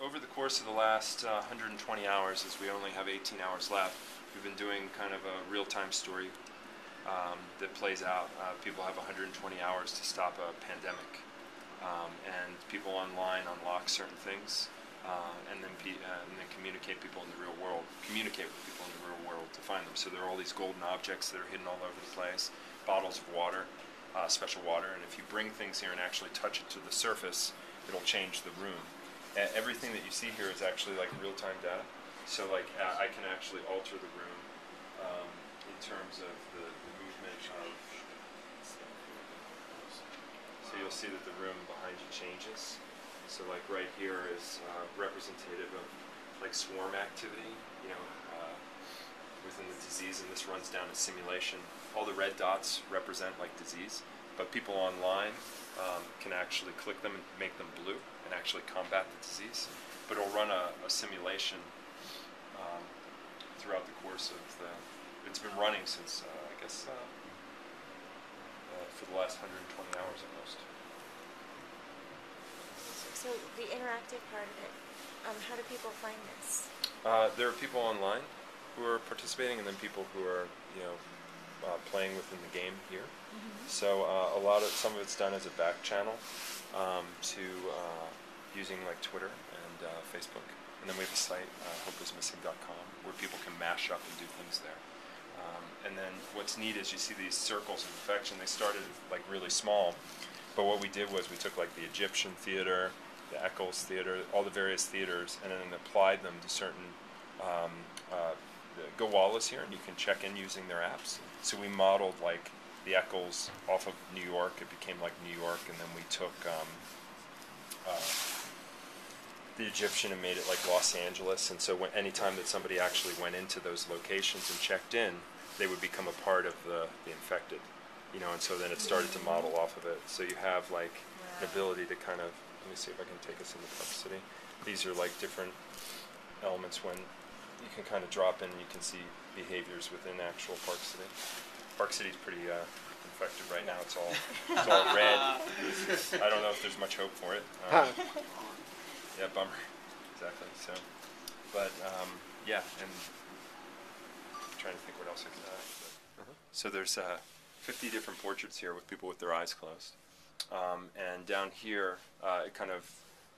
over the course of the last 120 hours, as we only have 18 hours left, we've been doing kind of a real-time story that plays out. People have 120 hours to stop a pandemic, and people online unlock certain things, and then communicate with people in the real world to find them. So there are all these golden objects that are hidden all over the place, bottles of water, special water, and if you bring things here and actually touch it to the surface, it'll change the room. Everything that you see here is actually like real-time data. So like I can actually alter the room in terms of the movement of. So you'll see that the room behind you changes. So like right here is representative of like swarm activity, you know, within the disease, and this runs down a simulation. All the red dots represent like disease, but people online can actually click them and make them blue and actually combat the disease. But it'll run a simulation throughout the course of the. It's been running since I guess for the last 120 hours almost. So the interactive part of it, how do people find this? There are people online who are participating, and then people who are, you know, playing within the game here. Mm-hmm. So some of it's done as a back channel to using like Twitter and Facebook, and then we have a site, hopeismissing.com, where people can mash up and do things there. And then what's neat is you see these circles of affection. They started like really small, but what we did was we took like the Egyptian theater, the Eccles theater, all the various theaters, and then applied them to certain. Go Wallace here, and you can check in using their apps. So we modeled like the Eccles off of New York. It became like New York, and then we took the Egyptian and made it like Los Angeles. And so anytime that somebody actually went into those locations and checked in, they would become a part of the infected, you know. And so then it started to model off of it. So you have like an ability to kind of, let me see if I can take us into Park City. These are like different elements when you can kind of drop in and you can see behaviors within actual Park City. Park City's pretty infected right now. It's all red. I don't know if there's much hope for it. Yeah, bummer. Exactly. So, but yeah, and I'm trying to think what else I can add. So there's 50 different portraits here with people with their eyes closed, and down here it kind of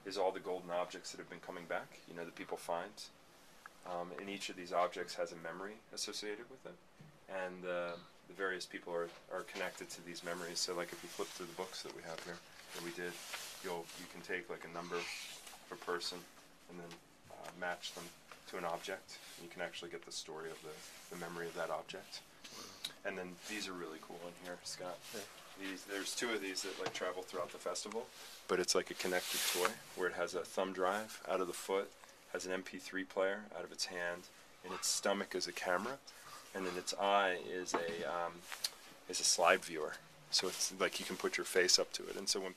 is all the golden objects that have been coming back. You know, that people find. And each of these objects has a memory associated with it, and the various people are connected to these memories. So like if you flip through the books that we have here that we did, you can take like a number of a person and then match them to an object, and you can actually get the story of the memory of that object. And then these are really cool in here, Scott. There's two of these that like travel throughout the festival, but it's like a connected toy where it has a thumb drive out of the foot, has an MP3 player out of its hand, and its stomach is a camera, and then its eye is a slide viewer. So it's like you can put your face up to it, and so when